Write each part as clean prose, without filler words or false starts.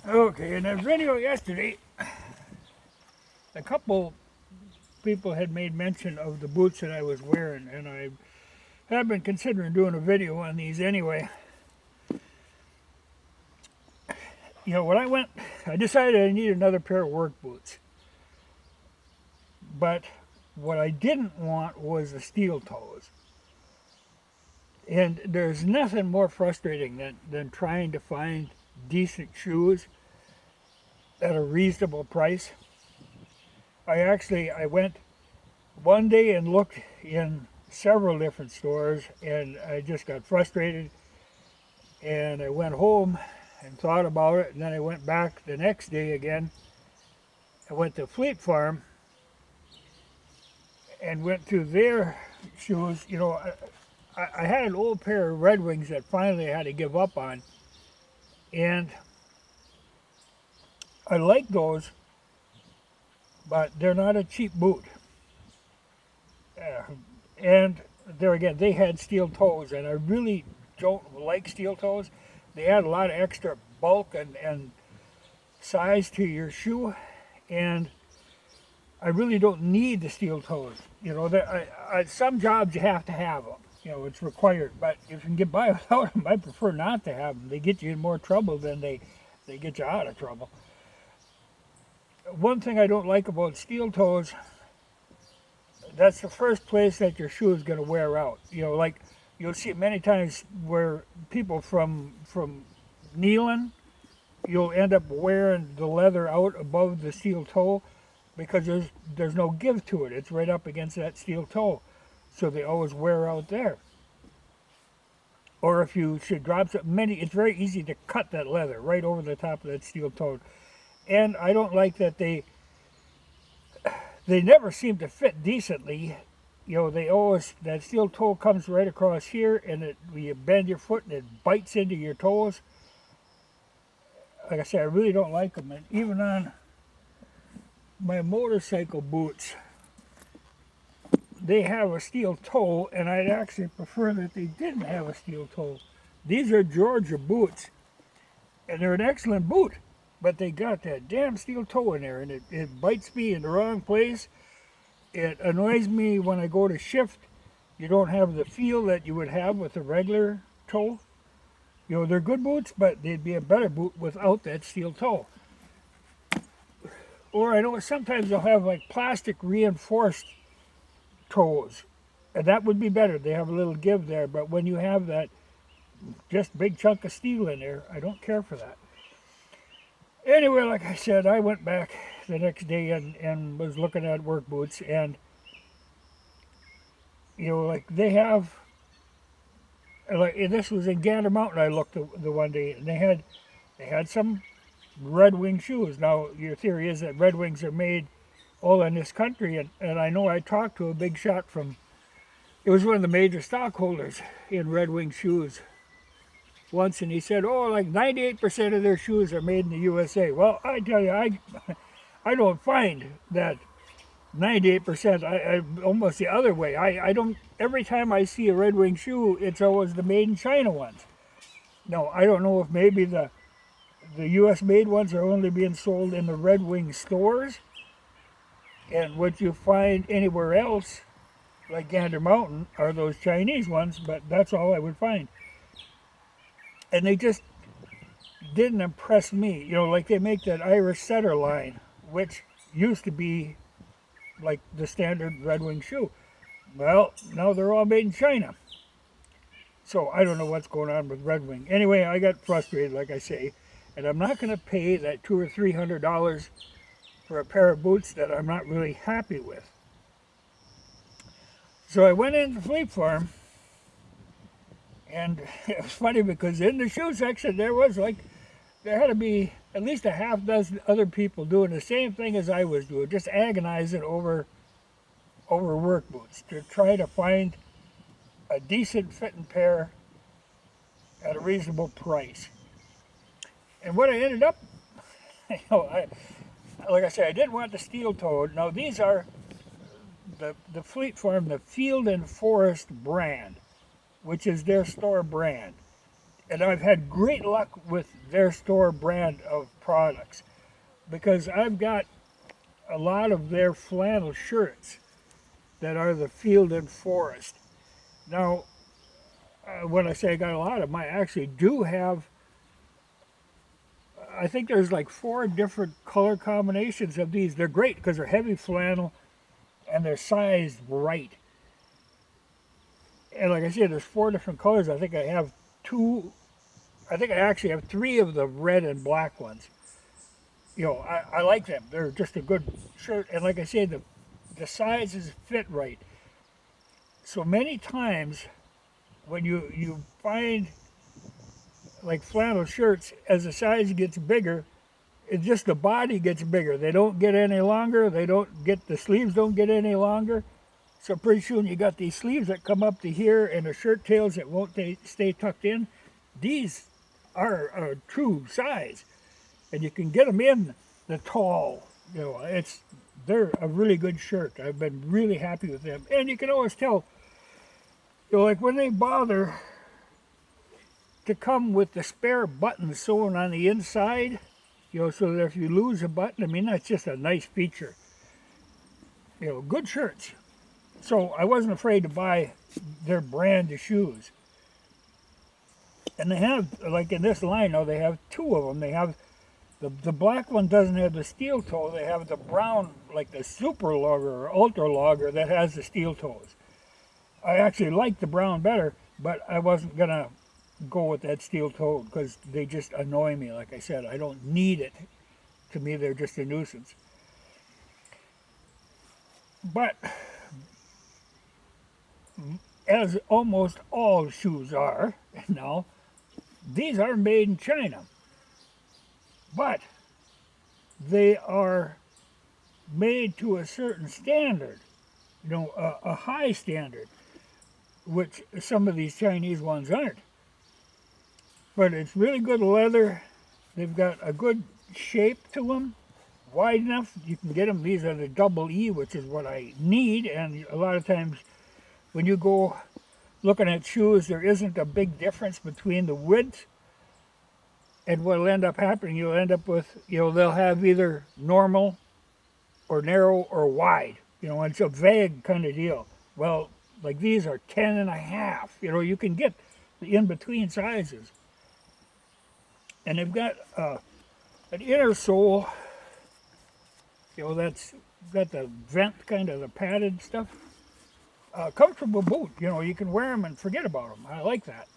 Okay, in that video yesterday, a couple people had made mention of the boots that I was wearing, and I have been considering doing a video on these anyway. You know, when I decided I needed another pair of work boots, but what I didn't want was the steel toes. And there's nothing more frustrating than trying to find decent shoes at a reasonable price. I went one day and looked in several different stores, and I just got frustrated, and I went home and thought about it, and then I went back the next day again. I went to Fleet Farm and went through their shoes. You know, I had an old pair of Red Wings that finally I had to give up on, and I like those, but they're not a cheap boot. And there again, they had steel toes, and I really don't like steel toes. They add a lot of extra bulk and size to your shoe, and I really don't need the steel toes. You know, some jobs you have to have them. You know, it's required. But if you can get by without them, I prefer not to have them. They get you in more trouble than they get you out of trouble. One thing I don't like about steel toes, that's the first place that your shoe is going to wear out. You know, like you'll see it many times where people from kneeling, you'll end up wearing the leather out above the steel toe because there's no give to it. It's right up against that steel toe, so they always wear out there. Or if you should drop something, it's very easy to cut that leather right over the top of that steel toe. And I don't like that they never seem to fit decently. You know, they always, that steel toe comes right across here, and you bend your foot and it bites into your toes. Like I said, I really don't like them. And even on my motorcycle boots, they have a steel toe, and I'd actually prefer that they didn't have a steel toe. These are Georgia boots, and they're an excellent boot, but they got that damn steel toe in there, and it bites me in the wrong place. It annoys me when I go to shift. You don't have the feel that you would have with a regular toe. You know, they're good boots, but they'd be a better boot without that steel toe. Or I know sometimes they'll have like plastic reinforced toes, and that would be better. They have a little give there, but when you have that just big chunk of steel in there, I don't care for that. Anyway, like I said, I went back the next day and was looking at work boots, and you know, like they have, like this was in Gander Mountain. I looked the one day, and they had some Red Wing shoes. Now your theory is that Red Wings are made all in this country, and I know I talked to a big shot from, it was one of the major stockholders in Red Wing shoes once, and he said, oh, like 98% of their shoes are made in the USA. Well, I tell you, I don't find that 98%. I almost the other way. I don't, every time I see a Red Wing shoe, it's always the made in China ones. No, I don't know if maybe the US made ones are only being sold in the Red Wing stores, and what you find anywhere else, like Gander Mountain, are those Chinese ones, but that's all I would find. And they just didn't impress me. You know, like they make that Irish Setter line, which used to be like the standard Red Wing shoe. Well, now they're all made in China. So I don't know what's going on with Red Wing. Anyway, I got frustrated, like I say, and I'm not going to pay that $200 or $300 for a pair of boots that I'm not really happy with. So I went into Fleet Farm, and it was funny because in the shoe section there had to be at least a half dozen other people doing the same thing as I was doing, just agonizing over work boots to try to find a decent fitting pair at a reasonable price. And what I ended up, you know, like I said, I didn't want the steel toed. Now these are the Fleet Farm, the Field and Forest brand, which is their store brand. And I've had great luck with their store brand of products because I've got a lot of their flannel shirts that are the Field and Forest. Now, when I say I got a lot of them, I actually do have, I think there's like 4 different color combinations of these. They're great because they're heavy flannel and they're sized right. And like I said, there's 4 different colors. I think I have 2, I think I actually have 3 of the red and black ones. You know, I like them. They're just a good shirt. And like I said, the sizes fit right. So many times when you find like flannel shirts, as the size gets bigger, it's just the body gets bigger. They don't get any longer. They don't get, the sleeves don't get any longer. So pretty soon you got these sleeves that come up to here and the shirt tails that won't stay tucked in. These are a true size. And you can get them in the tall. You know, they're a really good shirt. I've been really happy with them. And you can always tell, you know, like when they bother to come with the spare button sewn on the inside, you know, so that if you lose a button, I mean, that's just a nice feature. You know, good shirts. So I wasn't afraid to buy their brand of shoes. And they have, like in this line now, they have 2 of them. They have, the black one doesn't have the steel toe. They have the brown, like the super logger or ultra logger that has the steel toes. I actually like the brown better, but I wasn't going to go with that steel toe because they just annoy me. Like I said, I don't need it. To me, they're just a nuisance. But as almost all shoes are now, these are made in China. But they are made to a certain standard, you know, a high standard, which some of these Chinese ones aren't. But it's really good leather. They've got a good shape to them, wide enough you can get them. These are the double E, which is what I need. And a lot of times when you go looking at shoes, there isn't a big difference between the width. And what'll end up happening, you'll end up with, you know, they'll have either normal or narrow or wide. You know, it's a vague kind of deal. Well, like these are 10 and a half. You know, you can get the in-between sizes. And they've got an inner sole, you know, that's got the vent, kind of the padded stuff. Comfortable boot, you know, you can wear them and forget about them. I like that.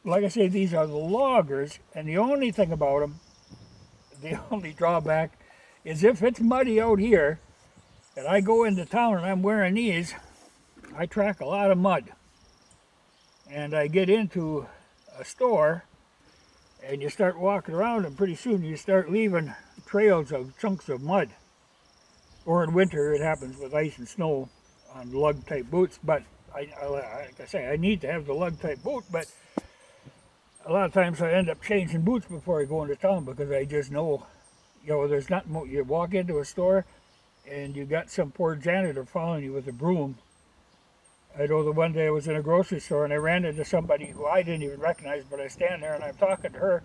Like I say, these are the loggers, and the only thing about them, the only drawback, is if it's muddy out here, and I go into town and I'm wearing these, I track a lot of mud. And I get into a store, and you start walking around, and pretty soon you start leaving trails of chunks of mud. Or in winter, it happens with ice and snow on lug-type boots, but like I say, I need to have the lug-type boot, but a lot of times I end up changing boots before I go into town because I just know, you know, there's not more. You walk into a store and you got some poor janitor following you with a broom. I know the one day I was in a grocery store and I ran into somebody who I didn't even recognize, but I stand there and I'm talking to her.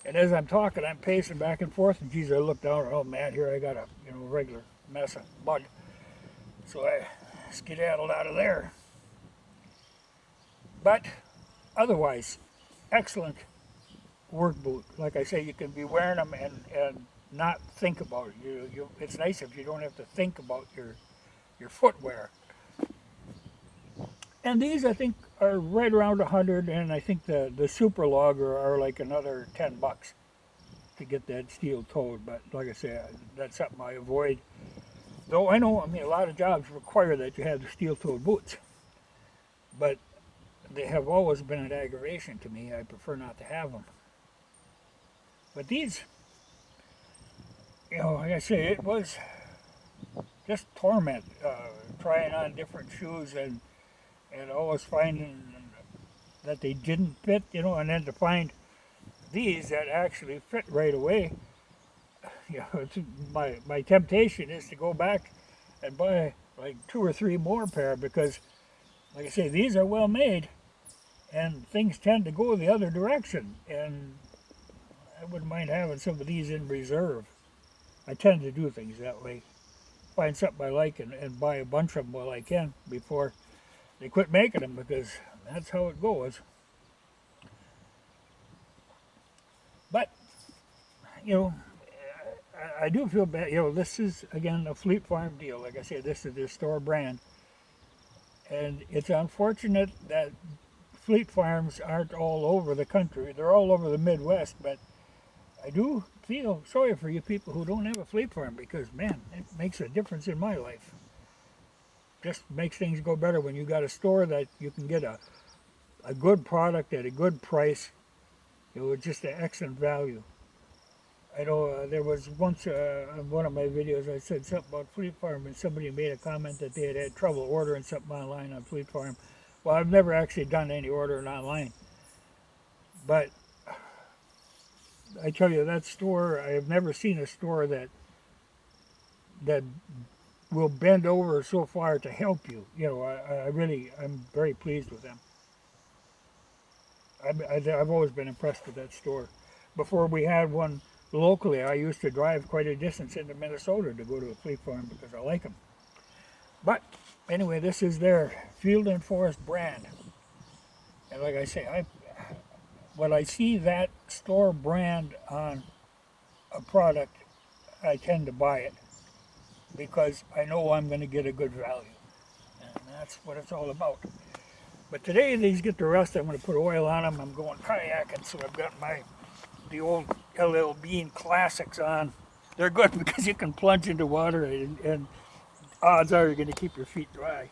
And as I'm talking, I'm pacing back and forth, and geez, I look down, oh man, here I got a, you know, regular mess of mud. So I skedaddled out of there. But otherwise, excellent work boot. Like I say, you can be wearing them and not think about it. It's nice if you don't have to think about your footwear. And these, I think, are right around 100, and I think the super logger are like another $10 to get that steel toed. But like I say, that's something I avoid. Though I know, I mean, a lot of jobs require that you have the steel toed boots. But they have always been an aggravation to me. I prefer not to have them. But these, you know, like I say, it was just torment trying on different shoes and always finding that they didn't fit, you know, and then to find these that actually fit right away. You know, it's my temptation is to go back and buy like 2 or 3 more pair because, like I say, these are well made. and things tend to go the other direction. And I wouldn't mind having some of these in reserve. I tend to do things that way. Find something I like and buy a bunch of them while I can before they quit making them, because that's how it goes. But, you know, I do feel bad. You know, this is, again, a Fleet Farm deal. Like I said, this is their store brand. And it's unfortunate that Fleet Farms aren't all over the country. They're all over the Midwest, but I do feel sorry for you people who don't have a Fleet Farm, because, man, it makes a difference in my life. Just makes things go better when you got a store that you can get a good product at a good price, you know, with just an excellent value. I know there was once on one of my videos I said something about Fleet Farm, and somebody made a comment that they had trouble ordering something online on Fleet Farm. Well, I've never actually done any ordering online, but I tell you, that store, I have never seen a store that will bend over so far to help you. You know, I'm very pleased with them. I've always been impressed with that store. Before we had one locally, I used to drive quite a distance into Minnesota to go to a Fleet Farm because I like them. But anyway, this is their Field and Forest brand. And like I say, when I see that store brand on a product, I tend to buy it because I know I'm going to get a good value. And that's what it's all about. But today these get the rust. I'm going to put oil on them. I'm going kayaking, so I've got the old LL Bean Classics on. They're good because you can plunge into water, and odds are you're going to keep your feet dry.